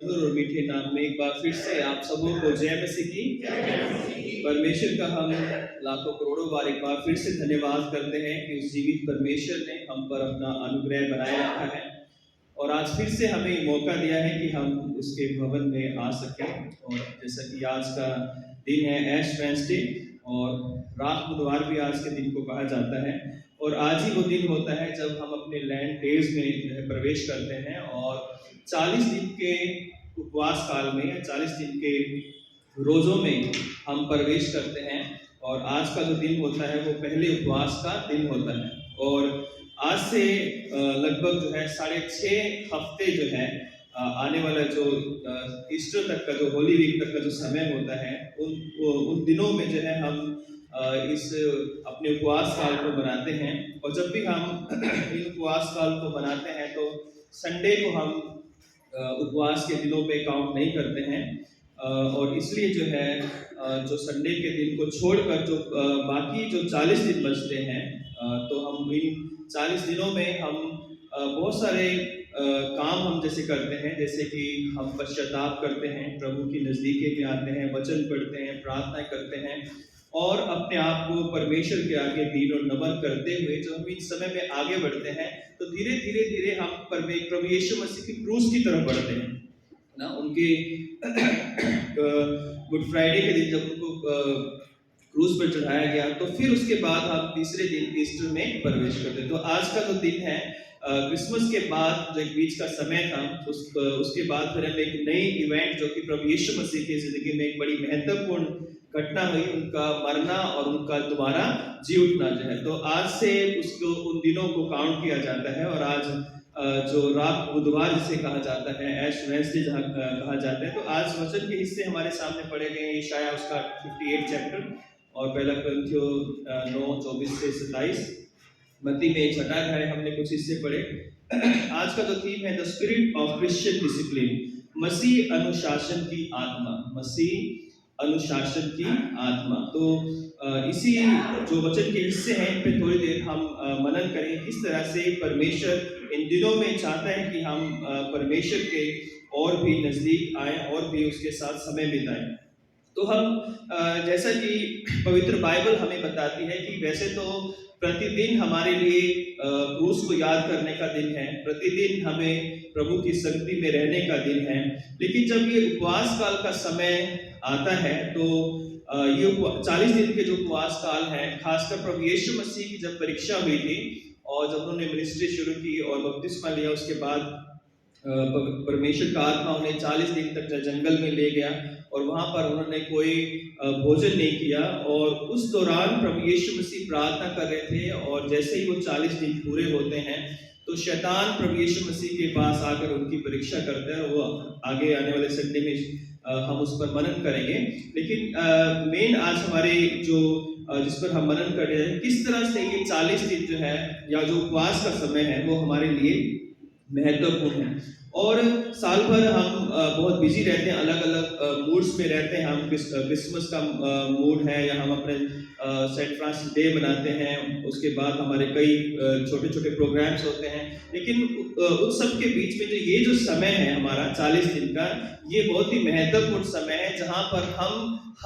मधुर और मीठे नाम में एक बार फिर से आप सबों को जय मसीह की। परमेश्वर का हम लाखों करोड़ों बार एक बार फिर से धन्यवाद करते हैं कि उस जीवित परमेश्वर ने हम पर अपना अनुग्रह बनाए रखा है और आज फिर से हमें मौका दिया है कि हम उसके भवन में आ सकें। और जैसा कि आज का दिन है ऐश वेडनेसडे और रात बुधवार भी आज के दिन को कहा जाता है और आज ही वो दिन होता है जब हम अपने लैंड डेज में जो है प्रवेश करते हैं और 40 दिन के उपवास काल में या 40 दिन के रोजों में हम प्रवेश करते हैं। और आज का जो दिन होता है वो पहले उपवास का दिन होता है और आज से लगभग जो है 6.5 हफ्ते जो है आने वाला जो ईस्टर तक का जो होली वीक तक का जो समय होता है उन दिनों में जो है हम इस अपने उपवास काल को बनाते हैं। और जब भी हम इन उपवास काल को बनाते हैं तो संडे को हम उपवास के दिनों पे काउंट नहीं करते हैं और इसलिए जो है जो संडे के दिन को छोड़कर जो बाकी जो 40 दिन बचते हैं तो हम इन 40 दिनों में हम बहुत सारे काम हम जैसे करते हैं, जैसे कि हम पश्चाताप करते हैं, प्रभु की नज़दीकी में आते हैं, वचन पढ़ते हैं, प्रार्थना करते हैं और अपने आप को परमेश्वर के आगे दीन और नमन करते हुए जो हम इस समय में आगे बढ़ते हैं तो धीरे धीरे हम प्रभु यीशु मसीह की क्रूस की तरफ बढ़ते हैं ना। उनके गुड फ्राइडे के दिन जब उनको क्रूस पर चढ़ाया गया तो फिर उसके बाद हम तीसरे दिन ईस्टर में प्रवेश करते हैं। तो आज का जो दिन है क्रिसमस के बाद जो एक बीच का समय था उसके बाद फिर हम एक नई इवेंट जो कि प्रभु यीशु मसीह की जिंदगी में एक बड़ी महत्वपूर्ण घटना हुई, उनका मरना और उनका दोबारा जी उठना जो है, तो आज से उसको उन दिनों को काउंट किया जाता है। और आज जो रात बुधवार जिसे कहा जाता है ऐश वेडनेसडे जहाँ कहा जाता है, तो आज वचन के हिस्से हमारे सामने पढ़े गए यशायाह उसका 58 चैप्टर और पहला कुरिन्थियों 9:24 से 27, मत्ती में 6 अध्याय हमने कुछ हिस्से पढ़े। आज का जो थीम है the spirit of Christian discipline, मसीह अनुशासन की आत्मा, मसीह अनुशासन की आत्मा। तो इसी जो वचन के हिस्से हैं इन पे थोड़ी देर हम मनन करें किस तरह से परमेश्वर इन दिनों में चाहता है कि हम परमेश्वर के और भी नजदीक आए और भी उसके साथ समय बिताएं। तो हम जैसा कि पवित्र बाइबल हमें बताती है कि वैसे तो प्रतिदिन हमारे लिए क्रूस को याद करने का दिन है, प्रतिदिन हमें प्रभु की संगति में रहने का दिन है, लेकिन जब ये उपवास काल का समय आता है तो ये 40 दिन के जो उपवास काल है, खासकर प्रभु यीशु मसीह की जब परीक्षा हुई थी और जब उन्होंने मिनिस्ट्री शुरू की और बपतिस्मा लिया, उसके बाद परमेश्वर का आत्मा उन्हें 40 दिन तक जंगल में ले गया और वहां पर उन्होंने कोई भोजन नहीं किया और उस दौरान प्रभु यीशु मसीह प्रार्थना कर रहे थे और जैसे ही वो 40 दिन पूरे होते हैं तो शैतान प्रभु यीशु मसीह के पास आकर उनकी परीक्षा करता है और वो आगे आने वाले संडे में हम उस पर मनन करेंगे। लेकिन मेन आज हमारे जो जिस पर हम मनन कर रहे हैं किस तरह से ये 40 दिन जो है या जो उपवास का समय है वो हमारे लिए महत्वपूर्ण है। और साल भर हम बहुत बिजी रहते हैं, अलग अलग मूड्स में रहते हैं। हम क्रिसमस का मूड है या हम अपने सेंट फ्रांसिस डे मनाते हैं, उसके बाद हमारे कई छोटे छोटे प्रोग्राम्स होते हैं, लेकिन उन सब के बीच में ये जो समय है हमारा 40 दिन का, ये बहुत ही महत्वपूर्ण समय है जहाँ पर हम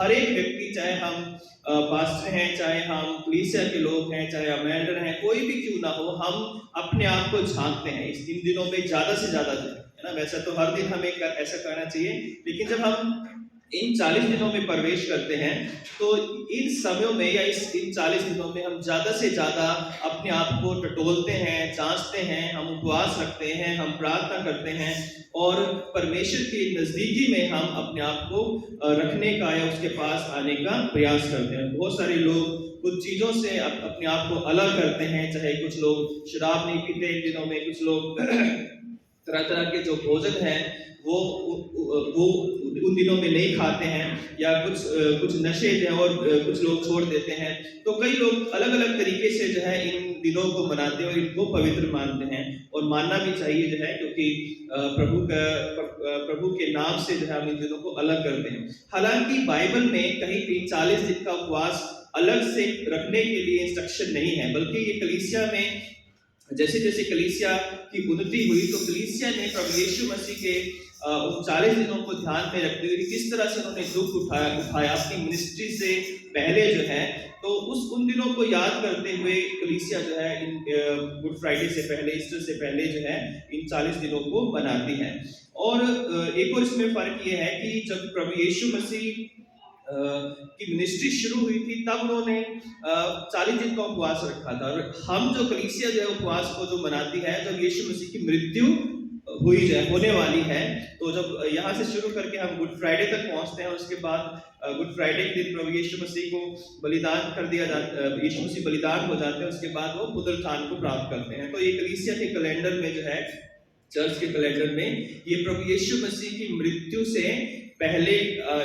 हर एक व्यक्ति, चाहे हम पास्टर हैं, चाहे हम कलीसिया के लोग हैं, चाहे हम एल्डर हैं, कोई भी क्यों ना हो, हम अपने आप को झांकते हैं इस इन दिनों में ज्यादा से ज्यादा, है ना। वैसे तो हर दिन हमें ऐसा करना चाहिए, लेकिन जब हम इन 40 दिनों में प्रवेश करते हैं तो इन समयों में या इन 40 दिनों में हम ज्यादा से ज्यादा अपने आप को टटोलते हैं, जांचते हैं, हम उपवास रखते हैं, हम प्रार्थना करते हैं और परमेश्वर की नजदीकी में हम अपने आप को रखने का या उसके पास आने का प्रयास करते हैं। बहुत सारे लोग कुछ चीजों से अपने आप को अलग करते हैं, चाहे कुछ लोग शराब नहीं पीते इन दिनों में, कुछ लोग तरह तरह के जो भोजन है वो उन दिनों में नहीं खाते हैं, या कुछ नशे हैं और कुछ लोग छोड़ देते हैं। तो कई लोग अलग अलग तरीके से जो है इन दिनों को मनाते हैं और इनको पवित्र मानते हैं और मानना भी चाहिए जो है, क्योंकि प्रभु के नाम से जो है हम इन दिनों को अलग करते हैं। हालांकि बाइबल में कहीं भी 40 दिन का उपवास अलग से रखने के लिए इंस्ट्रक्शन नहीं है, बल्कि ये कलीसिया में जैसे जैसे कलीसिया की उन्नति हुई तो कलीसिया ने प्रभु यीशु मसीह के उन 40 दिनों को ध्यान में रखते हुए किस तरह से उन्होंने दुख उठाया अपनी मिनिस्ट्री से पहले जो है, तो उन दिनों को याद करते हुए कलीसिया जो है इन गुड फ्राइडे से पहले, ईस्टर से पहले जो है इन 40 दिनों को मनाती है। और एक और इसमें फर्क ये है कि जब प्रभु यीशु मसीह की मिनिस्ट्री शुरू हुई थी तब उन्होंने 40 दिन का उपवास रखा था, और हम जो कलीसिया जो है उपवास को जो मनाती है जब यीशु मसीह की मृत्यु हुई जाए होने वाली है, तो जब यहाँ से शुरू करके हम गुड फ्राइडे तक पहुंचते हैं, उसके बाद गुड फ्राइडे के दिन प्रभु यीशु मसीह को बलिदान कर दिया जाता, यीशु मसीह बलिदान हो जाते हैं, उसके बाद वो पुनरुत्थान को प्राप्त करते हैं। तो ये कलीसिया के कैलेंडर में जो है, चर्च के कैलेंडर में ये प्रभु यीशु मसीह की मृत्यु से पहले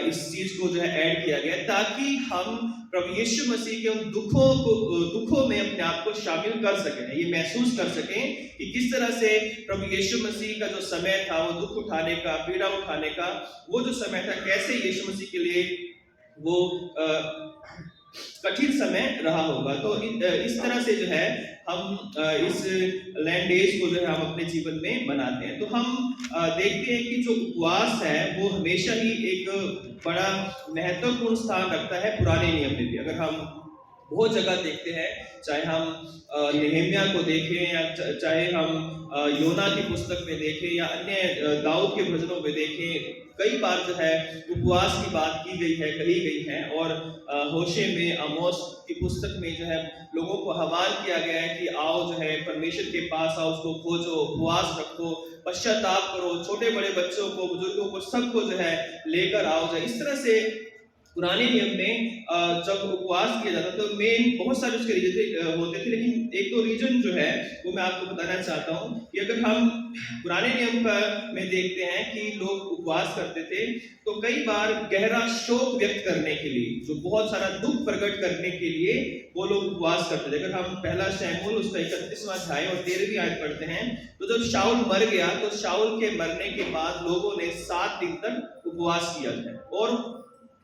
इस चीज को जो है ऐड किया गया, ताकि हम प्रभु यीशु मसीह के उन दुखों में अपने आप को शामिल कर सकें, ये महसूस कर सकें कि किस तरह से प्रभु यीशु मसीह का जो समय था वो दुख उठाने का, पीड़ा उठाने का, वो जो समय था कैसे यीशु मसीह के लिए वो कठिन समय रहा होगा। तो इस तरह से जो है हम इस लैंड डेज को जो है हम अपने जीवन में मनाते हैं। तो हम देखते हैं कि जो उपवास है वो हमेशा ही एक बड़ा महत्वपूर्ण स्थान रखता है पुराने नियम में भी। अगर हम बहुत जगह देखते हैं, चाहे हम नेहम्या को देखें या चाहे हम योना की पुस्तक में देखें या अन्य दाऊद के भजनों में देखें, कई बार जो है उपवास की बात की गई है, कही गई है। और होशे में, आमोस की पुस्तक में जो है लोगों को आह्वान किया गया है कि आओ जो है परमेश्वर के पास आओ, उसको खोजो, उपवास रखो, पश्चाताप करो, छोटे बड़े बच्चों को, बुजुर्गों को, सबको जो है लेकर आओ। जो इस तरह से पुराने नियम में जब उपवास किया जाता तो मेन बहुत सारे उसके रीजन होते थे, लेकिन एक दो रीजन जो है वो मैं आपको बताना चाहता हूँ कि अगर हम पुराने नियम में देखते हैं कि लोग उपवास करते थे तो कई बार गहरा शोक व्यक्त करने के लिए, जो बहुत सारा दुख प्रकट करने के लिए वो लोग उपवास करते थे। अगर हम पहला शमूएल उसका 31वां अध्याय और 13वीं आयत पढ़ते हैं, तो जब शाऊल मर गया तो शाऊल के मरने के बाद लोगों ने 7 दिन तक उपवास किया था और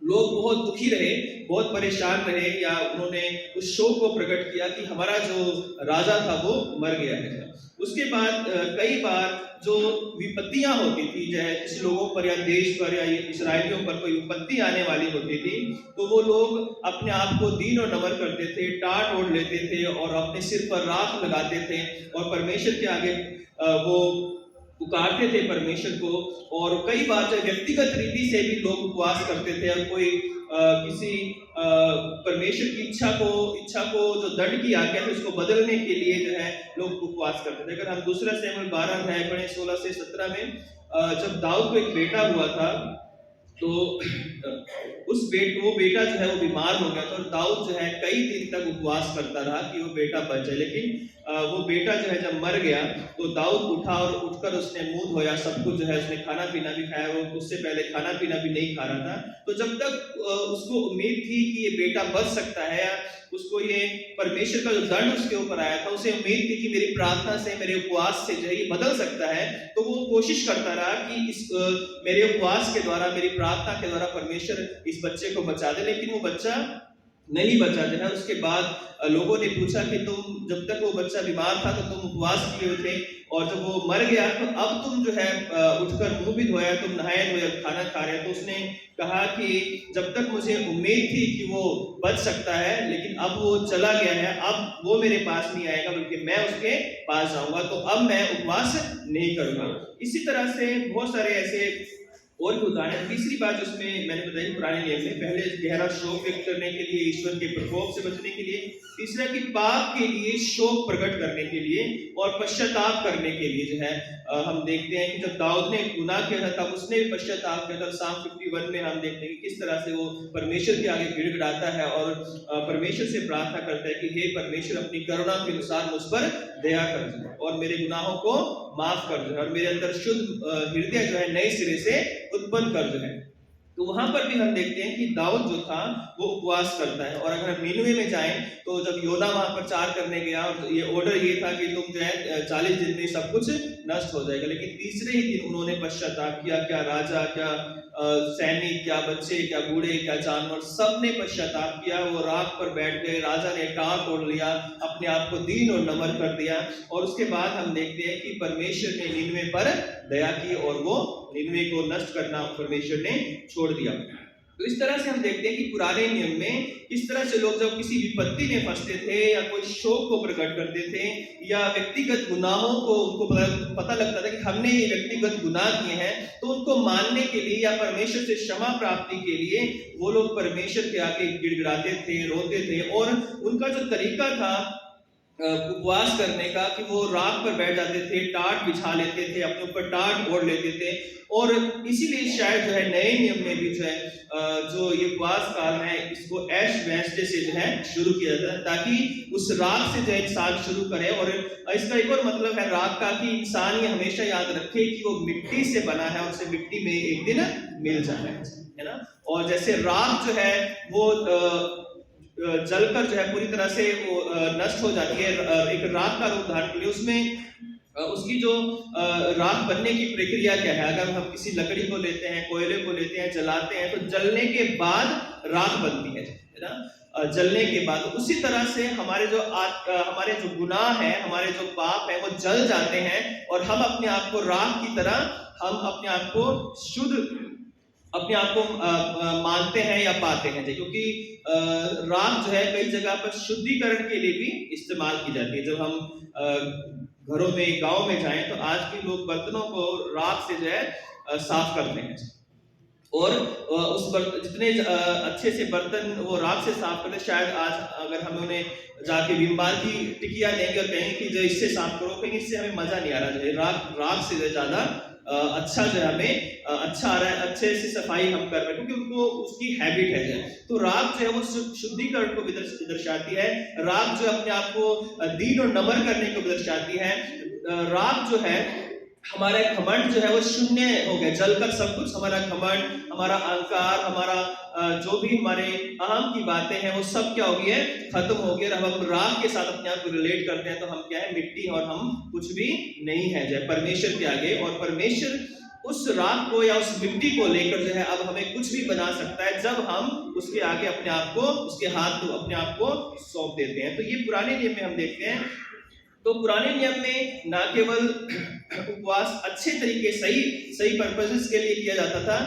लोग बहुत दुखी रहे, बहुत परेशान रहे, या उन्होंने उस शोक को प्रकट किया कि हमारा जो राजा था वो मर गया है। उसके बाद कई बार जो विपत्तियां होती थी, चाहे किसी लोगों पर या देश पर या इस्राएलियों पर कोई विपत्ति आने वाली होती थी, तो वो लोग अपने आप को दीन और नमन करते थे, टाट ओढ़ लेते थे और अपने सिर पर राख लगाते थे और परमेश्वर के आगे वो पुकारते थे परमेश्वर को। और कई बार जो व्यक्तिगत रीति से भी लोग उपवास करते थे और कोई किसी परमेश्वर की इच्छा को जो दंड की आज्ञा है उसको बदलने के लिए जो है लोग उपवास करते थे। अगर हम दूसरा शमूएल 12 अध्याय पढ़ें 16 से 17 में, जब दाऊद को एक बेटा हुआ था तो वो बेटा जो है वो बीमार हो गया था और दाऊद जो है कई दिन तक उपवास करता रहा कि वो बेटा बच जाए। लेकिन वो बेटा जो है जब मर गया तो दाऊद उठा और उठकर उसने मुंह धोया, सब कुछ जो है उसने खाना पीना भी खाया, वो उससे पहले खाना पीना भी नहीं खा रहा था। तो जब तक उसको उम्मीद थी कि ये बेटा बच सकता है, उसको ये परमेश्वर का जो दंड उसके ऊपर आया था उसे उम्मीद थी कि मेरी प्रार्थना से, मेरे उपवास से जो है ये बदल सकता है, तो वो कोशिश करता रहा कि इस मेरे उपवास के द्वारा, मेरी प्रार्थना के द्वारा परमेश्वर इस बच्चे को बचा दे। लेकिन वो बच्चा नहीं बचा जो है। उसके बाद लोगों ने पूछा कि तुम जब तक वो बच्चा बीमार था तो तुम उपवास किए हुए थे और जब वो मर गया तो अब तुम जो है उठकर मुंह भी धोया, तुम नहाए धोए, खाना खा रहे। तो उसने कहा कि जब तक मुझे उम्मीद थी कि वो बच सकता है, लेकिन अब वो चला गया है, अब वो मेरे पास नहीं आएगा बल्कि मैं उसके पास जाऊंगा, तो अब मैं उपवास नहीं करूंगा। इसी तरह से बहुत सारे ऐसे और भी उदाहरण। तीसरी बात जिसमें मैंने बताई पुराने नियम में, पहले गहरा शोक व्यक्त करने के लिए, ईश्वर के प्रकोप से बचने के लिए, तीसरा कि पाप के लिए शोक प्रकट करने के लिए और पश्चाताप करने के लिए जो है हम देखते हैं कि जब दाऊद ने गुनाह किया था तब उसने भी पश्चाताप किया था। साम 51 में हम देखते हैं कि किस तरह से वो परमेश्वर के आगे गिड़गिड़ाता है और परमेश्वर से प्रार्थना करता है कि हे परमेश्वर अपनी करुणा के अनुसार मुझ पर दया कर दो और मेरे गुनाहों को माफ कर दो और मेरे अंदर शुद्ध हृदय जो है नए सिरे से उत्पन्न कर दो है। तो वहां पर भी हम देखते हैं कि दाऊद जो था वो उपवास करता है। और अगर हम नीनवे में जाएं तो जब योना वहां प्रचार करने गया और ये ऑर्डर ये था कि तुम जो है 40 दिन में सब कुछ नष्ट हो जाएगा। लेकिन तीसरे ही दिन उन्होंने पश्चाताप किया। क्या राजा, क्या सैनिक, क्या बच्चे, क्या बूढ़े, क्या जानवर, सब ने पश्चाताप किया। वो राख पर बैठ गए। राजा ने टाट ओढ़ लिया, अपने आप को दीन और नम्र कर दिया। और उसके बाद हम देखते हैं कि परमेश्वर ने निनवे पर दया की और वो निनवे को नष्ट करना परमेश्वर ने छोड़ दिया। तो इस तरह से हम देखते हैं कि पुराने नियम में इस तरह से लोग जब किसी विपत्ति में फंसते थे या कोई शोक को प्रकट करते थे या व्यक्तिगत गुनाहों को उनको पता लगता था कि हमने ये व्यक्तिगत गुनाह किए हैं, तो उनको मानने के लिए या परमेश्वर से क्षमा प्राप्ति के लिए वो लोग परमेश्वर के आगे गिड़गिड़ाते थे, रोते थे। और उनका जो तरीका था उपवास करने का कि वो राख पर बैठ जाते थे, टाट बिछा लेते थे, अपने ऊपर टाट ओढ़ लेते थे। और इसीलिए शायद जो है नए नियम में भी जो है जो ये उपवास काल है इसको ऐश वेंसडे से जो है शुरू किया जाता है, ताकि उस राख से जो है इंसान शुरू करे। और इसका एक और मतलब है राख का कि इंसान ये हमेशा याद रखे कि वो मिट्टी से बना है और उसे मिट्टी में एक दिन मिल जाना है ना। और जैसे राख जो है वो जलकर जो है पूरी तरह से वो नष्ट हो जाती है, एक राख का रूप धारण के लिए उसमें उसकी जो राख बनने की प्रक्रिया क्या है। अगर हम किसी लकड़ी को लेते हैं, कोयले को लेते हैं, जलाते हैं, तो जलने के बाद राख बनती है ना, जलने के बाद। उसी तरह से हमारे जो गुनाह है, हमारे जो पाप है, वो जल जाते हैं और हम अपने आप को राख की तरह हम अपने आप को शुद्ध अपने आप को मानते हैं या पाते हैं। क्योंकि राख जो है कई जगह पर शुद्धिकरण के लिए भी इस्तेमाल की जाती है। जब हम घरों में, गांव में जाएं तो आज के लोग बर्तनों को राख से जो है साफ करते हैं। और जितने अच्छे से बर्तन वो राख से साफ करते, शायद आज अगर हम उन्हें जाके विम बार की टिकिया देंगे और कहेंगे कि जो इससे साफ करो, कहीं इससे हमें मजा नहीं आ रहा है। राख से ज्यादा अच्छा जो है हमें अच्छा आ रहा है, अच्छे से सफाई हम कर रहे हैं, क्योंकि उनको उसकी हैबिट है। तो राख जो है वो शुद्धिकरण को भी दर्शाती है। राख जो अपने आप को दीन और नम्र करने को दर्शाती है। राख जो है हमारा घमंड जो है वो शून्य हो गया, जलकर सब कुछ, हमारा घमंड, हमारा अहंकार, हमारा जो भी हमारे अहम की बातें हैं वो सब क्या हो गई है, खत्म हो गया। अब हम राख के साथ अपने आप को रिलेट करते हैं तो हम क्या है, मिट्टी, और हम कुछ भी नहीं है जो है परमेश्वर के आगे। और परमेश्वर उस राख को या उस मिट्टी को लेकर जो है अब हमें कुछ भी बना सकता है जब हम उसके आगे अपने आप को, उसके हाथ को, अपने आप को सौंप देते हैं। तो ये पुराने नियम में हम देखते हैं। तो पुराने नियम में ना केवल उपवास अच्छे तरीके सही पर्पसेस के लिए किया जाता था,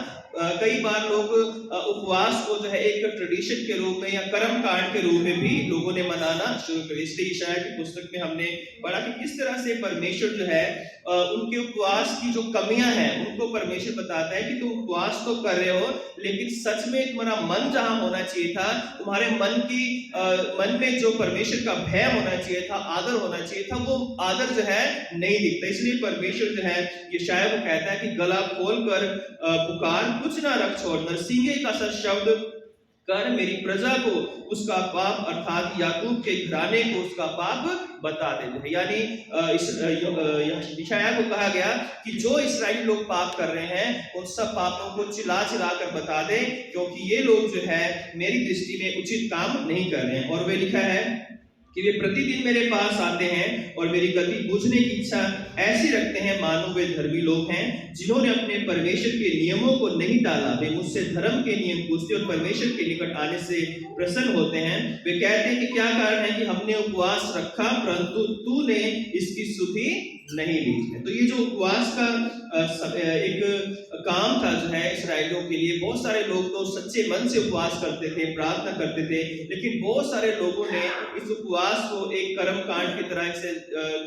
कई बार लोग उपवास को जो है एक ट्रेडिशन के रूप में या कर्म कांड के रूप में भी लोगों ने मनाना शुरू कर। इसलिए ईशाया की पुस्तक में हमने पढ़ा कि किस तरह से परमेश्वर जो है उनके उपवास की जो कमियां हैं उनको परमेश्वर बताता है कि तुम उपवास तो कर रहे हो, लेकिन सच में तुम्हारा मन जहां होना चाहिए था, तुम्हारे मन में जो परमेश्वर का भय होना चाहिए था, आदर होना चाहिए था, वो आदर जो है नहीं दिखता। इसलिए परमेश्वर जो है यशायाह को कहता है कि गला खोलकर पुकार, कुछ ना रख छोड़, नरसिंगे का सा शब्द कर, मेरी प्रजा को उसका पाप अर्थात याकूब के घराने को उसका पाप बता दे। यानी यशायाह को कहा गया कि जो इस्राएली लोग पाप कर रहे हैं उन सब पापों को चिल्ला चिल्ला कर बता दे, क्योंकि ये लोग जो है मेरी दृष्टि में उचित काम नहीं कर रहे हैं। और वे लिखा है कि वे प्रतिदिन मेरे पास आते हैं और मेरी गति बूझने की इच्छा ऐसी रखते हैं मानो वे धर्मी लोग हैं जिन्होंने अपने परमेश्वर के नियमों को नहीं टाला। वे मुझसे धर्म के नियम पूछते और परमेश्वर के निकट आने से प्रसन्न होते हैं। वे कहते हैं कि क्या कारण है कि हमने उपवास रखा परंतु तूने इसकी सुधि नहीं ली है। तो ये जो उपवास का एक काम था जो है इसराइलियों के लिए, बहुत सारे लोग तो सच्चे मन से उपवास करते थे, प्रार्थना करते थे, लेकिन बहुत सारे लोगों ने इस उपवास को एक कर्म कांड की तरह से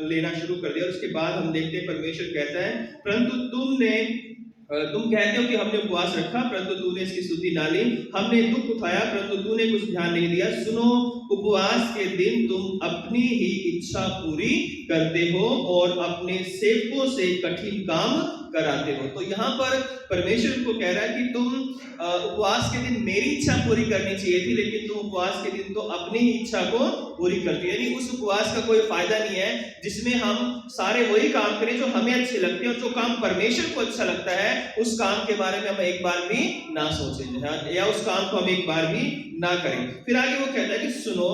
लेना शुरू कर दिया। और उसके बाद हम देखते हैं परमेश्वर कहता है परंतु तुम कहते हो कि हमने उपवास रखा परंतु तूने इसकी स्तुति ना ली, हमने दुख उठाया परंतु तूने कुछ ध्यान नहीं दिया। सुनो, उपवास के दिन तुम अपनी ही इच्छा पूरी करते हो और अपने सेवकों से कठिन काम कराते हो। तो यहाँ पर परमेश्वर को कह रहा है कि तुम उपवास के दिन मेरी इच्छा पूरी करनी चाहिए थी, लेकिन तुम उपवास के दिन तो अपनी ही इच्छा को पूरी करती है। यानी उस उपवास का कोई फायदा नहीं है जिसमें हम सारे वही काम करें जो हमें अच्छे लगते हैं, और जो काम परमेश्वर को अच्छा लगता है उस काम के बारे में हम एक बार भी ना सोचें या उस काम को हम एक बार भी ना करें। फिर आगे वो कहता है कि सुनो,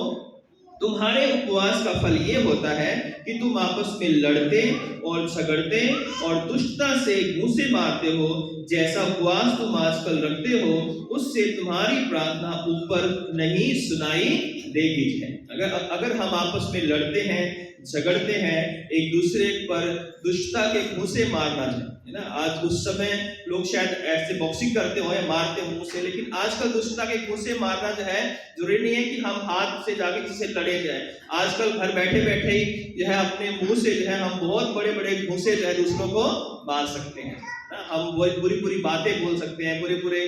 तुम्हारे उपवास का फल ये होता है कि तुम आपस में लड़ते और झगड़ते और दुष्टता से घूंसे मारते हो। जैसा उपवास तुम आजकल रखते हो, उससे तुम्हारी प्रार्थना ऊपर नहीं सुनाई देगी है। अगर अगर हम आपस में लड़ते हैं, झगड़ते हैं, एक दूसरे पर दुष्टता के घूंसे मारना है ना। आज उस समय लोग शायद ऐसे बॉक्सिंग करते हो या मारते हो मुंह से, लेकिन आजकल दुष्टता के घूंसे मारना जो है, जरूरी नहीं है कि हम हाथ से जाके किसी से लड़े जाए। आजकल घर बैठे बैठे ही जो है अपने मुंह से जो है हम बहुत बड़े बड़े घूंसे जो है दूसरों को मार सकते हैं ना। हम बुरी बुरी बातें बोल सकते हैं, बुरे बुरे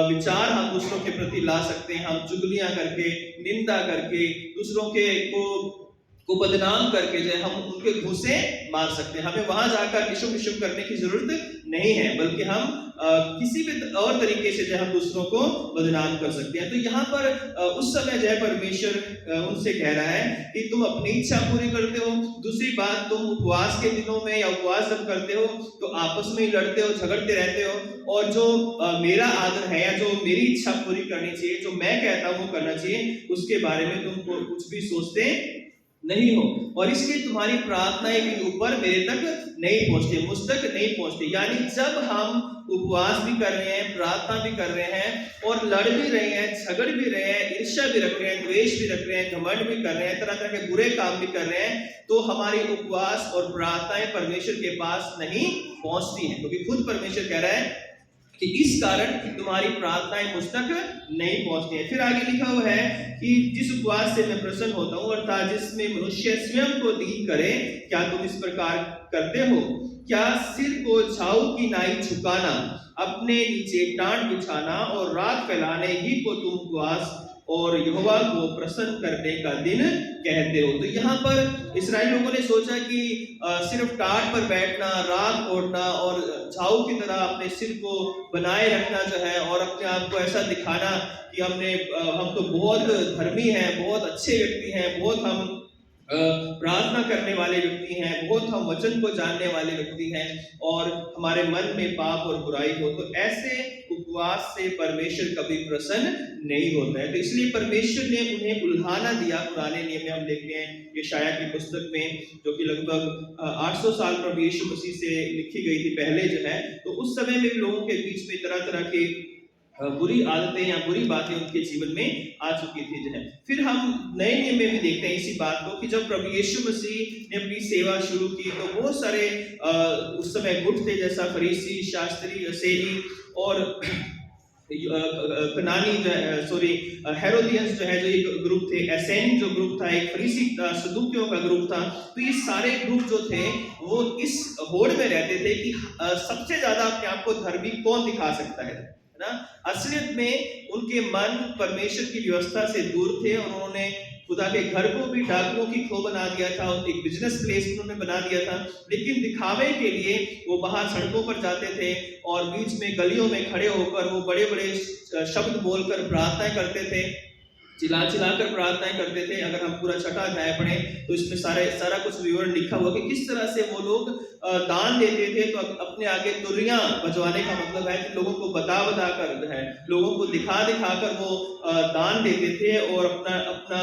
विचार हम दूसरों के प्रति ला सकते हैं। हम चुगलियां करके, निंदा करके, दूसरों के को बदनाम करके जो है हम उनके घूंसे मार सकते हैं। हमें वहां जाकर इशुम इशुम करने की जरूरत नहीं है, बल्कि हम किसी भी और तरीके से जो हम दूसरों को बदनाम कर सकते हैं। तो यहाँ पर उस समय जो है परमेश्वर उनसे कह रहा है कि तुम अपनी इच्छा पूरी करते हो। दूसरी बात, तुम उपवास के दिनों में या उपवास जब करते हो तो आपस में ही लड़ते हो, झगड़ते रहते हो, और जो मेरा आदर है या जो मेरी इच्छा पूरी करनी चाहिए, जो मैं कहता हूँ वो करना चाहिए, उसके बारे में तुम कुछ भी सोचते नहीं हो, और इसलिए तुम्हारी प्रार्थनाएं भी ऊपर मेरे तक नहीं पहुंचती, मुझ तक नहीं पहुंचती। यानी जब हम उपवास भी कर रहे हैं, प्रार्थना भी कर रहे हैं और लड़ भी रहे हैं, झगड़ भी रहे हैं, ईर्ष्या भी रख रहे हैं, द्वेष भी रख रहे हैं, घमंड भी कर रहे हैं, तरह तरह के बुरे काम भी कर रहे हैं, तो हमारी उपवास और प्रार्थनाएं परमेश्वर के पास नहीं पहुंचती हैं, क्योंकि खुद परमेश्वर कह रहा है कि इस कारण तुम्हारी प्रार्थनाएं मुझ तक नहीं पहुंचती हैं। फिर आगे लिखा हुआ है कि जिस उपवास से मैं प्रसन्न होता हूं, अर्थात जिसमें मनुष्य स्वयं को दीन करे, क्या तुम इस प्रकार करते हो? क्या सिर को झाऊ की नाई झुकाना, अपने नीचे टाट बिछाना और रात फैलाने ही को तुम उपवास और यहोवा को प्रसन्न करने का दिन कहते हो? तो यहाँ पर इस्राएल लोगों ने सोचा कि सिर्फ टाट पर बैठना, रात ओढ़ना और झाऊ की तरह अपने सिर को बनाए रखना जो है, और अपने आप को ऐसा दिखाना कि हम तो बहुत धर्मी हैं, बहुत अच्छे व्यक्ति हैं, बहुत हम प्रार्थना करने वाले व्यक्ति हैं, बहुत हम वचन को जानने वाले व्यक्ति हैं, और हमारे मन में पाप और बुराई हो, तो ऐसे उपवास से परमेश्वर कभी प्रसन्न नहीं होता है। तो इसलिए परमेश्वर ने उन्हें उल्हाना दिया। पुराने नियम में हम देखते हैं यशायाह की पुस्तक में, जो कि लगभग 800 साल प्रभु यीशु मसीह से लिखी गई थी पहले जो है, तो उस समय में लोगों के बीच में तरह तरह के बुरी आदतें या बुरी बातें उनके जीवन में आ चुकी थी जो है। फिर हम नए नियम में भी देखते हैं इसी बात को कि जब प्रभु यीशु मसीह ने अपनी सेवा शुरू की, तो बहुत सारे उस समय गुट थे, जैसा फरीसी, शास्त्री, असेरी और हेरोदियंस जो है, जो एक ग्रुप थे, एसेन जो ग्रुप था, एक फरीसी सदूकियों का ग्रुप था। तो ये सारे ग्रुप जो थे वो इस होड़ में रहते थे कि सबसे ज्यादा अपने आप को धर्मी कौन दिखा सकता है ना। असलियत में उनके मन परमेश्वर की व्यवस्था से दूर थे, और उन्होंने खुदा के घर को भी डाकुओं की खो बना दिया था, एक बिजनेस प्लेस उन्होंने बना दिया था। लेकिन दिखावे के लिए वो बाहर सड़कों पर जाते थे और बीच में गलियों में खड़े होकर वो बड़े बड़े शब्द बोलकर प्रार्थनाएं करते थे, चिल्ला चिल्लाकर प्रार्थनाएं करते थे। अगर हम पूरा छठा अध्याय पढ़ें तो इसमें सारा कुछ विवरण लिखा हुआ कि किस तरह से वो लोग दान देते थे। तो अपने आगे तुरियां बजवाने का मतलब है कि लोगों को बता कर जो है, लोगों को दिखा कर वो दान देते थे और अपना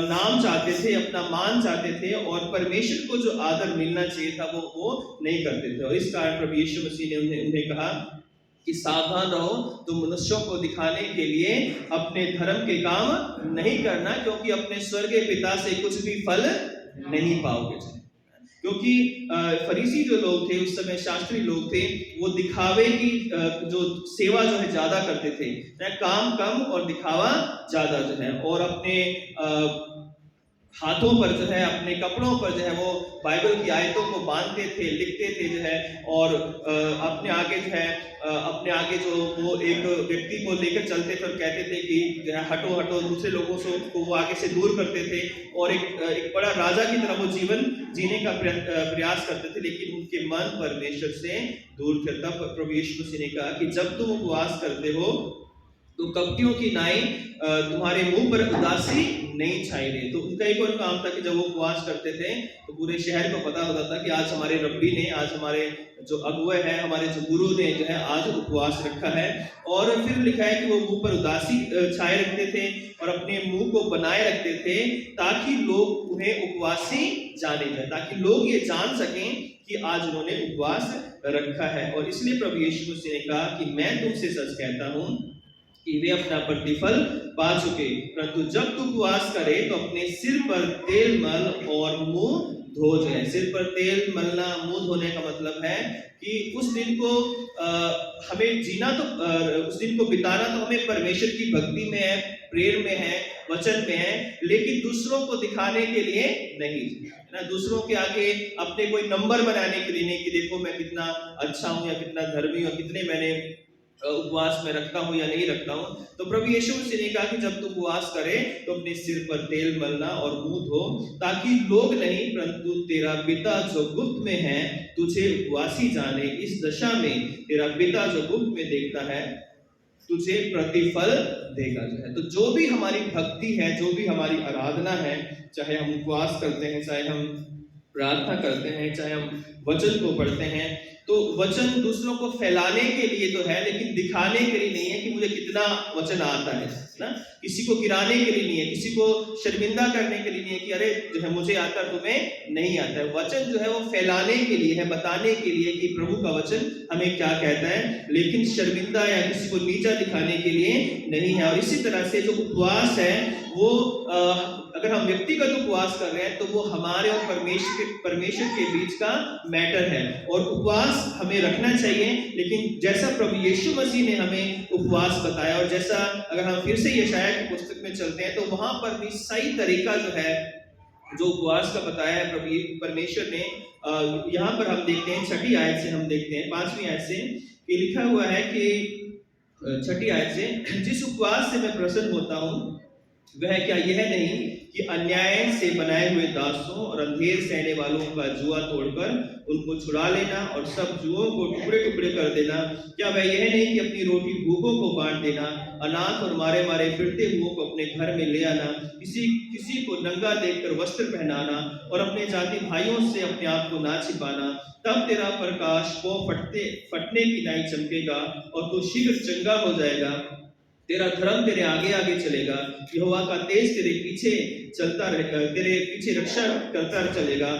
नाम चाहते थे, अपना मान चाहते थे, और परमेश्वर को जो आदर मिलना चाहिए था वो नहीं करते थे। और इस कारण प्रभु यीशु मसीह ने उन्हें कहा कि सावधान रहो, तुम मनुष्यों को दिखाने के लिए अपने धर्म के काम नहीं करना, क्योंकि अपने स्वर्गीय पिता से कुछ भी फल नहीं पाओगे। क्योंकि फरीसी जो लोग थे उस समय, शास्त्री लोग थे, वो दिखावे की जो सेवा जो है ज्यादा करते थे, काम कम और दिखावा ज्यादा जो है, और अपने हाथों पर जो है, अपने कपड़ों पर जो है वो बाइबल की आयतों को बांधते थे, लिखते थे जो है, और अपने आगे जो है अपने आगे जो वो एक व्यक्ति को लेकर चलते थे और कहते थे कि जो है हटो हटो, दूसरे लोगों से को वो आगे से दूर करते थे, और एक बड़ा राजा की तरह वो जीवन जीने का प्रयास करते थे, लेकिन उनके मन परमेश्वर से दूर थे। तब प्रभु यीशु मसीह ने कहा कि जब तुम उपवास करते हो तो कपटियों की नाई तुम्हारे मुंह पर उदासी नहीं छाई रहे। तो उनका एक और काम था कि जब वो उपवास करते थे तो पूरे शहर को पता होता था कि आज हमारे रब्बी ने, आज हमारे जो अगुवे हैं, हमारे जो गुरु ने जो है आज उपवास रखा है। और फिर लिखा है कि वो मुंह पर उदासी छाए रखते थे और अपने मुंह को बनाए रखते थे ताकि लोग उन्हें उपवासी जाने जाए, ताकि लोग ये जान सकें कि आज उन्होंने उपवास रखा है। और इसलिए प्रभु यीशु मसीह ने कहा कि मैं तुमसे सच कहता हूं कि वे अपना प्रतिफल पा चुके, परंतु जब तू उपवास करे तो अपने सिर पर तेल मल और मुंह धो जाए। सिर पर तेल मलना, मुंह धोने का मतलब है कि उस दिन को हमें जीना, तो उस दिन को बिताना तो हमें परमेश्वर की भक्ति में है, प्रेयर में है, वचन में है, लेकिन दूसरों को दिखाने के लिए नहीं, है ना। दूसरों के आगे अपने कोई नंबर बनाने के लिए नहीं कि देखो मैं कितना अच्छा हूं या कितना धर्मी हूं, कितने मैंने उपवास में रखता हूं या नहीं रखता हूं। तो प्रभु यीशु मसीह ने कहा कि जब तू उपवास करे तो अपने सिर पर तेल मलना और मुंह धो, ताकि लोग नहीं परंतु तेरा पिता जो गुप्त में है तुझे उपवासी जाने। इस दशा में तेरा पिता जो गुप्त में देखता है तुझे प्रतिफल देगा जो है। तो जो भी हमारी भक्ति है, जो भी हमारी आराधना है, चाहे हम उपवास करते हैं, चाहे हम प्रार्थना करते हैं, चाहे हम वचन को पढ़ते हैं, तो वचन दूसरों को फैलाने के लिए तो है, लेकिन दिखाने के लिए नहीं है कि मुझे कितना वचन आता है ना। किसी को गिराने के लिए नहीं है, किसी को शर्मिंदा करने के लिए नहीं है कि अरे जो है मुझे आता तुम्हें नहीं आता है। वचन जो है वो फैलाने के लिए है, बताने के लिए कि प्रभु का वचन हमें क्या कहता है, लेकिन शर्मिंदा या किसी को नीचा दिखाने के लिए नहीं है। और इसी तरह से जो उपवास है वो अगर हम व्यक्तिगत उपवास कर रहे हैं तो वो हमारे और परमेश्वर के बीच का मैटर है, और उपवास हमें रखना चाहिए। लेकिन जैसा प्रभु यीशु मसीह ने हमें उपवास बताया, और जैसा अगर हम फिर से यशायाह की पुस्तक में चलते हैं तो वहां पर भी सही तरीका जो है, जो उपवास का बताया है प्रभु परमेश्वर ने, यहाँ पर हम देखते हैं 6ठी आयत से, हम देखते हैं 5वीं आयत से कि लिखा हुआ है कि 6ठी आयत से, जिस उपवास से मैं प्रसन्न होता हूँ वह क्या यह नहीं कि अन्याय से बनाए हुए दासों और अंधेर सहने वालों का जुआ तोड़कर उनको छुड़ा लेना और सब जुओं को टुकड़े टुकड़े कर देना। क्या वह यह नहीं कि अपनी रोटी भूखों को बांट देना, अनाथ और मारे मारे फिरते हुओं को अपने घर में ले आना, किसी को नंगा देखकर वस्त्र पहनाना और अपने जाति भाइयों से अपने आप को ना छिपाना। तब तेरा प्रकाश को फटने की नाई चमकेगा और तू शीघ्र चंगा हो जाएगा। तेरा धर्म तेरे आगे आगे चलेगा, यहोवा का तेज तेरे पीछे चलता रहेगा, तेरे पीछे रक्षा करता चलेगा।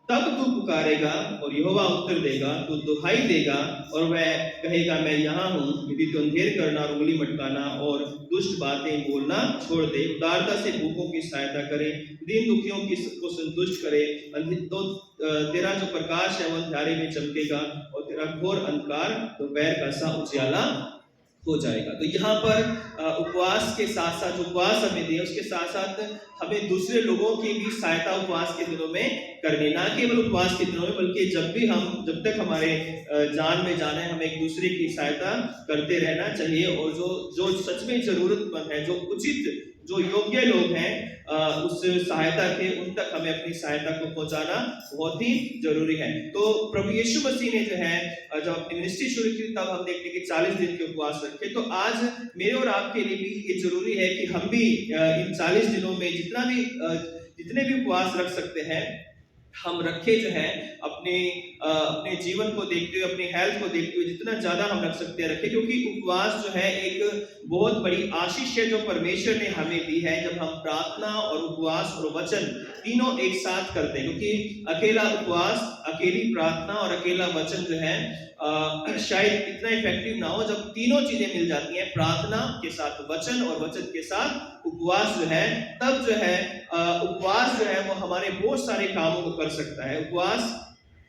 तब तू पुकारेगा और यहोवा उत्तर देगा, तू दुहाई देगा और वह कहेगा मैं यहाँ हूँ। यदि तू अंधेर करना और उंगली मटकाना और दुष्ट बातें बोलना छोड़ दे, उदारता से भूखों की सहायता करे, दीन दुखियों को संतुष्ट करे, तो तेरा जो प्रकाश है वो अंधेरे में चमकेगा और तेरा घोर अंधकार दोपहर का सा उजियाला हो जाएगा। तो यहाँ पर उपवास के साथ साथ, उपवास हमें दिए उसके साथ साथ हमें दूसरे लोगों की भी सहायता उपवास के दिनों में करनी, ना केवल उपवास के दिनों में बल्कि जब तक हमारे जान में जाना है, हमें एक दूसरे की सहायता करते रहना चाहिए। और जो सच में जरूरतमंद है, जो उचित, जो योग्य लोग हैं उस सहायता के, उन तक हमें अपनी सहायता को पहुंचाना बहुत ही जरूरी है। तो प्रभु यीशु मसीह ने जो है जब अपनी मिनिस्ट्री शुरू की तब हम देखते हैं कि 40 दिन के उपवास रखे। तो आज मेरे और आपके लिए भी ये जरूरी है कि हम भी इन 40 दिनों में जितने भी उपवास रख सकते हैं हम रखे जो है, अपने जीवन को देखते हुए, अपनी हेल्थ को देखते हुए जितना ज्यादा हम रख सकते हैं रखें, क्योंकि उपवास जो है एक बहुत बड़ी आशीष है जो परमेश्वर ने हमें दी है जब हम प्रार्थना और उपवास और वचन तीनों एक साथ करते हैं। क्योंकि अकेला उपवास, अकेली प्रार्थना और अकेला वचन जो है शायद इतना इफेक्टिव ना हो। जब तीनों चीजें मिल जाती हैं, प्रार्थना के साथ वचन और वचन के साथ उपवास जो है, तब जो है उपवास जो है वो हमारे बहुत सारे कामों को कर सकता है। उपवास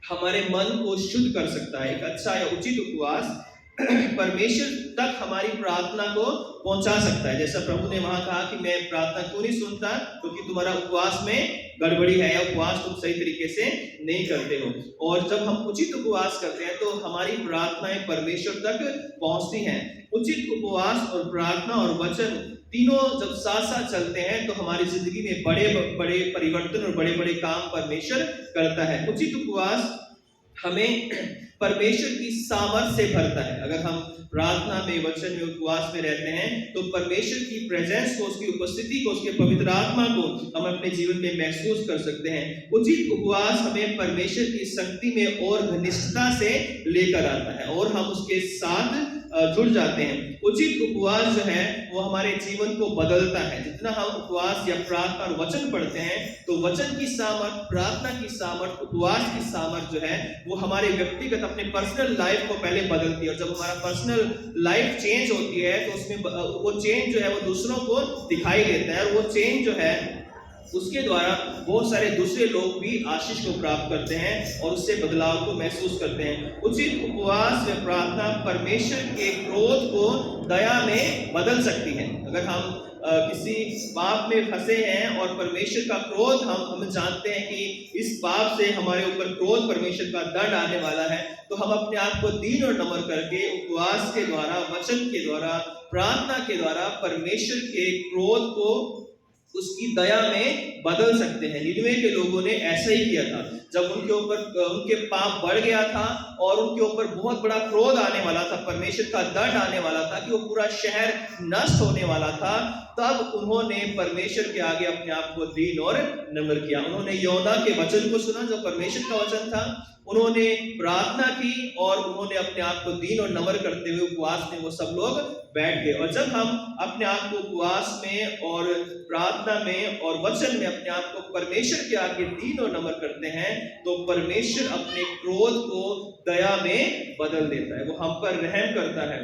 हमारे मन को शुद्ध कर सकता है। एक अच्छा या उचित उपवास परमेश्वर तक हमारी प्रार्थना को पहुंचा सकता है। जैसा प्रभु ने वहां कहा कि मैं प्रार्थना क्यों नहीं सुनता, क्योंकि तुम्हारा उपवास में गड़बड़ी है या उपवास तुम सही तरीके से नहीं करते हो। और जब हम उचित उपवास करते हैं तो हमारी प्रार्थनाएं परमेश्वर तक पहुंचती हैं। उचित उपवास और प्रार्थना और वचन तीनों जब साथ साथ चलते हैं तो हमारी जिंदगी में बड़े बड़े परिवर्तन और बड़े बड़े काम परमेश्वर करता है। उचित उपवास हमें परमेश्वर की सामर्थ से भरता है। अगर हम प्रार्थना में, वचन में, उपवास में रहते हैं तो परमेश्वर की प्रेजेंस को, उसकी उपस्थिति को, उसके पवित्र आत्मा को हम अपने जीवन में महसूस कर सकते हैं। उचित उपवास हमें परमेश्वर की शक्ति में और घनिष्ठता से लेकर आता है और हम उसके साथ जुड़ जाते हैं। उचित उपवास जो है वो हमारे जीवन को बदलता है। जितना हम उपवास या प्रार्थना और वचन पढ़ते हैं तो वचन की सामर्थ, प्रार्थना की सामर्थ, उपवास की सामर्थ जो है वो हमारे व्यक्तिगत अपने पर्सनल लाइफ को पहले बदलती है। और जब हमारा पर्सनल लाइफ चेंज होती है तो उसमें वो चेंज जो है वो दूसरों को दिखाई देता है और वो चेंज जो है उसके द्वारा बहुत सारे दूसरे लोग भी आशीष को प्राप्त करते हैं और उससे बदलाव को महसूस करते हैं। उचित उपवास व प्रार्थना परमेश्वर के क्रोध को दया में बदल सकती है। अगर हम किसी पाप में फंसे हैं और परमेश्वर का क्रोध हम जानते हैं कि इस पाप से हमारे ऊपर क्रोध, परमेश्वर का दंड आने वाला है, तो हम अपने आप को दीन और नम्र करके उपवास के द्वारा, वचन के द्वारा, प्रार्थना के द्वारा परमेश्वर के क्रोध को उसकी दया में बदल सकते हैं। निनवे के लोगों ने ऐसा ही किया था। जब उनके ऊपर उनके पाप बढ़ गया था और उनके ऊपर बहुत बड़ा क्रोध आने वाला था, परमेश्वर का दंड आने वाला था कि वो पूरा शहर नष्ट होने वाला था, तब उन्होंने परमेश्वर के आगे अपने आप को दीन और नम्र किया। उन्होंने योना के वचन को सुना जो परमेश्वर का वचन था, उन्होंने प्रार्थना की और उन्होंने अपने आप को दीन और नम्र करते हुए उपवास में वो सब लोग बैठ गए। और जब हम अपने आप को उपवास में और प्रार्थना में और वचन में अपने आप को परमेश्वर के आगे दीन और नम्र करते हैं तो परमेश्वर अपने क्रोध को दया में बदल देता है, वो हम पर रहम करता है।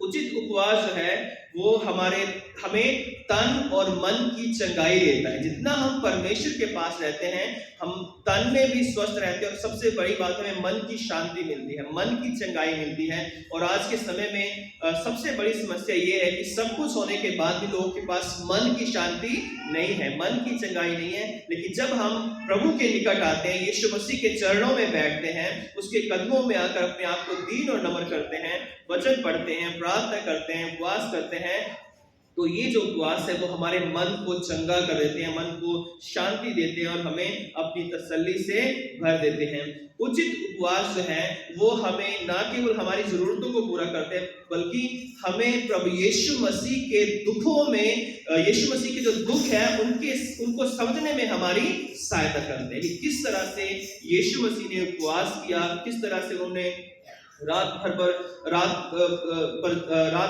उचित उपवास जो है वो हमें तन और मन की चंगाई देता है। जितना हम परमेश्वर के पास रहते हैं हम तन में भी स्वस्थ रहते हैं और सबसे बड़ी बात हमें मन की शांति मिलती है, मन की चंगाई मिलती है। और आज के समय में सबसे बड़ी समस्या ये है कि सब कुछ होने के बाद भी लोगों के पास मन की शांति नहीं है, मन की चंगाई नहीं है। लेकिन जब हम प्रभु के निकट आते हैं, यीशु मसीह के चरणों में बैठते हैं, उसके कदमों में आकर अपने आप को दीन और नम्र करते हैं, वचन पढ़ते हैं, प्रार्थना करते हैं, उपवास करते हैं, तो ये जो उपवास है वो हमारे मन को चंगा कर देते हैं, मन को शांति देते हैं और हमें अपनी तसल्ली से भर देते हैं। उचित उपवास जो है वो हमें ना केवल हमारी जरूरतों को पूरा करते हैं बल्कि हमें प्रभु यीशु मसीह के दुखों में, यीशु मसीह के जो दुख है उनको समझने में हमारी सहायता करते हैं कि किस तरह से यीशु मसीह ने उपवास किया, किस तरह से उन्होंने रात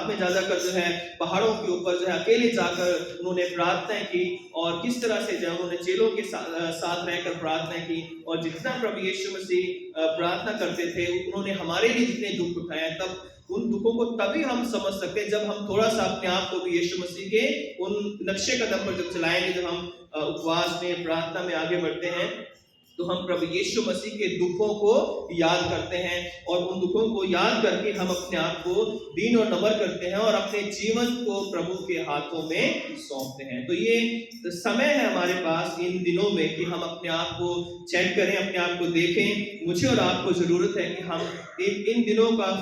में जाकर जो है पहाड़ों के ऊपर जो है अकेले जाकर उन्होंने प्रार्थना की और किस तरह से जो उन्होंने चेलों के साथ रहकर प्रार्थना की। और जितना प्रभु यीशु मसीह प्रार्थना करते थे उन्होंने हमारे लिए जितने दुख उठाए, तब उन दुखों को तभी हम समझ सकते हैं जब हम थोड़ा सा अपने आप को भी यीशु मसीह के उन नक्शे कदम पर जब चलाएंगे, जब हम उपवास में, प्रार्थना में आगे बढ़ते हैं तो हम प्रभु यीशु मसीह के दुखों को याद करते हैं और उन दुखों को याद करके हम अपने आप को दीन और नम्र करते हैं और अपने जीवन को प्रभु के हाथों में सौंपते हैं। तो ये समय है हमारे पास इन दिनों में कि हम अपने आप को चेक करें, अपने आप को देखें। मुझे और आपको जरूरत है कि हम इन दिनों का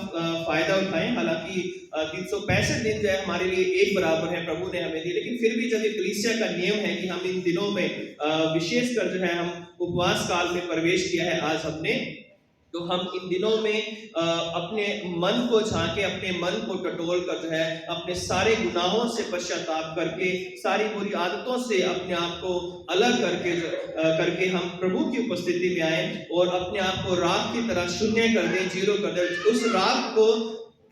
फायदा उठाएं। हालांकि 365 दिन जो है हमारे लिए एक बराबर है, प्रभु ने हमें दिए, लेकिन फिर भी जब ये कलीसिया का नियम है कि हम इन दिनों में विशेषकर जो है हम उपवास काल में प्रवेश किया है आज हमने, तो हम इन दिनों में अपने मन को झांके, अपने मन को टटोल कर जो है अपने सारे गुनाहों से पश्चाताप करके, सारी बुरी आदतों से अपने आप को अलग करके हम प्रभु की उपस्थिति में आए और अपने आप को राख की तरह शून्य कर दें, जीरो कर दें, उस राख को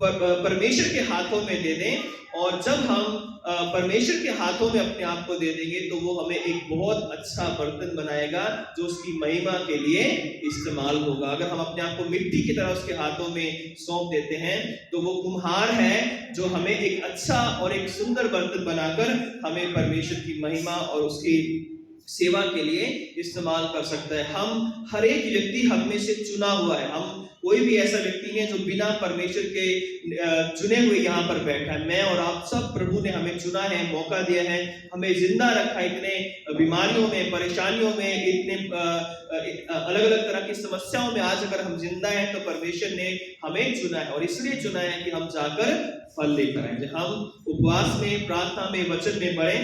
परमेश्वर के हाथों में दे दें। और जब हम परमेश्वर के हाथों में अपने आप को दे देंगे तो वो हमें एक बहुत अच्छा बर्तन बनाएगा जो उसकी महिमा के लिए इस्तेमाल होगा। अगर हम अपने आप को मिट्टी की तरह उसके हाथों में सौंप देते हैं तो वो कुम्हार है जो हमें एक अच्छा और एक सुंदर बर्तन बनाकर हमें परमेश्वर की महिमा और उसकी सेवा के लिए इस्तेमाल कर सकता है। हम हर एक व्यक्ति हम में से चुना हुआ है, हम कोई भी ऐसा व्यक्ति नहीं है जो बिना परमेश्वर के चुने हुए यहाँ पर बैठा है। मैं और आप सब प्रभु ने हमें चुना है, मौका दिया है, हमें जिंदा रखा, इतने बीमारियों में, परेशानियों में, इतने अलग अलग तरह की समस्याओं में आज अगर हम जिंदा हैं तो परमेश्वर ने हमें चुना है और इसलिए चुना है कि हम जाकर फल लेकर आए। हम उपवास में, प्रार्थना में, वचन में बढ़े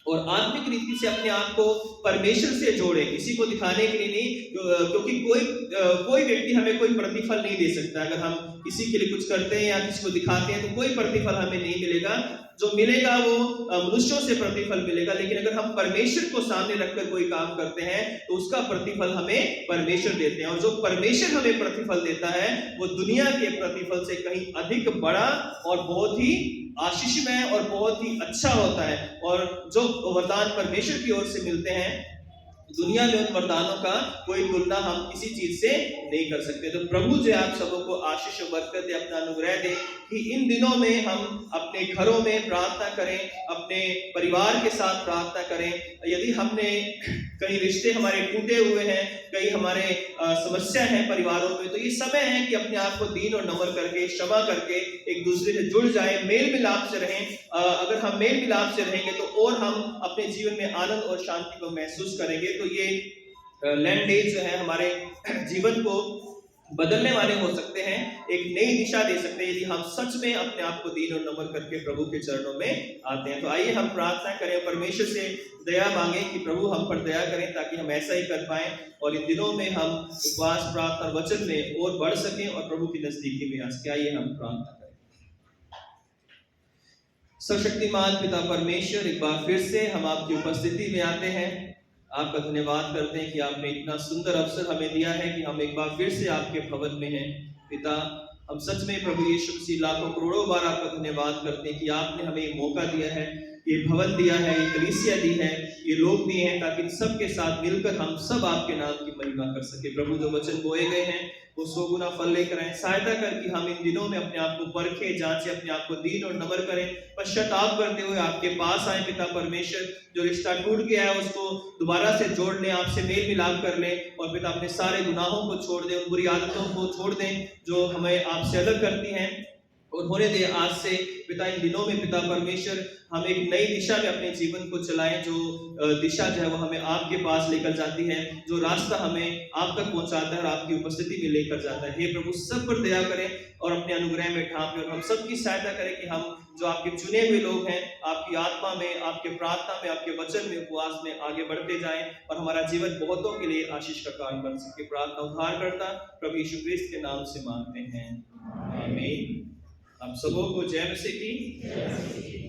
और आत्मिक रीति से अपने आप को परमेश्वर से जोड़े, किसी को दिखाने के लिए नहीं, क्योंकि कोई व्यक्ति हमें कोई प्रतिफल नहीं दे सकता। अगर हम किसी के लिए कुछ करते हैं या किसी को दिखाते हैं तो कोई प्रतिफल हमें नहीं मिलेगा। जो मिलेगा वो मनुष्यों से प्रतिफल मिलेगा, लेकिन अगर हम परमेश्वर को सामने रखकर कोई काम करते हैं तो उसका प्रतिफल हमें परमेश्वर देते हैं। और जो परमेश्वर हमें प्रतिफल देता है वो दुनिया के प्रतिफल से कहीं अधिक बड़ा और बहुत ही आशीषमय और बहुत ही अच्छा होता है। और जो वरदान परमेश्वर की ओर से मिलते हैं, दुनिया में उन वरदानों का कोई तुलना हम किसी चीज से नहीं कर सकते। तो प्रभु जो आप सबों को आशीष और बरकत दे, अपना अनुग्रह दे कि इन दिनों में हम अपने घरों में प्रार्थना करें, अपने परिवार के साथ प्रार्थना करें। यदि हमने कई रिश्ते हमारे टूटे हुए हैं, कई हमारे समस्या है परिवारों में, तो ये समय है कि अपने आप को दीन और नम्र करके, क्षमा करके एक दूसरे से जुड़ जाए, मेल मिलाप से रहें। अगर हम मेल मिलाप से रहेंगे तो और हम अपने जीवन में आनंद और शांति को महसूस करेंगे। तो ये लैंड डेज जो है हमारे जीवन को बदलने वाले हो सकते हैं, एक नई दिशा दे सकते हैं यदि हम सच में अपने आप को दीन और नम्र करके प्रभु के चरणों में आते हैं। तो आइए हम प्रार्थना करें, परमेश्वर से दया मांगे कि प्रभु हम पर दया करें ताकि हम ऐसा ही कर पाएं और इन दिनों में हम उपवास, प्रार्थना, वचन में और बढ़ सकें और प्रभु की नजदीकी में आ सके। आइए हम प्रार्थना करें। सर्वशक्तिमान पिता परमेश्वर, एक बार फिर से हम आपकी उपस्थिति में आते हैं। आपका धन्यवाद करते हैं कि आपने इतना सुंदर अवसर हमें दिया है कि हम एक बार फिर से आपके भवन में हैं। पिता, हम सच में प्रभु यीशु मसीह लाखों करोड़ों बार आपका धन्यवाद करते हैं कि आपने हमें ये मौका दिया है, ये भवन दिया है, ये कलीसिया दी है, ये लोग दिए हैं ताकि सब के साथ मिलकर हम सब आपके नाम की महिमा कर सके। प्रभु, जो वचन बोए गए हैं वो 100 गुना फल लेकर आए। सहायता कर कि हम इन दिनों में अपने आप को परखें, जांचें, अपने आप को दीन और नम्र करें, पश्चाताप करते हुए आपके पास आए। पिता परमेश्वर, जो रिश्ता टूट गया है उसको दोबारा से जोड़ लें, आपसे मेल मिलाप कर लें और पिता अपने सारे गुनाहों को छोड़ दें, उन बुरी आदतों को छोड़ दें जो हमें आपसे अलग करती हैं। और होने दे आज से पिता इन दिनों में पिता परमेश्वर हम एक नई दिशा में अपने जीवन को चलाएं, जो दिशा जो है वो हमें आपके पास लेकर जाती है, जो रास्ता हमें आप तक पहुंचाता है और आपकी उपस्थिति में लेकर जाता है। हे प्रभु, सब पर दया करें और अपने अनुग्रह में ढांपें और हम सबकी सहायता करें कि हम जो आपके चुने हुए लोग हैं, आपकी आत्मा में, आपके प्रार्थना में, आपके वचन में, उपवास में आगे बढ़ते जाएं और हमारा जीवन बहुतों के लिए आशीष का कारण बन सके। प्रार्थना उद्धारकर्ता प्रभु यीशु क्रिस्त के नाम से मांगते हैं, आमीन। आप सबों को जय मसीह की।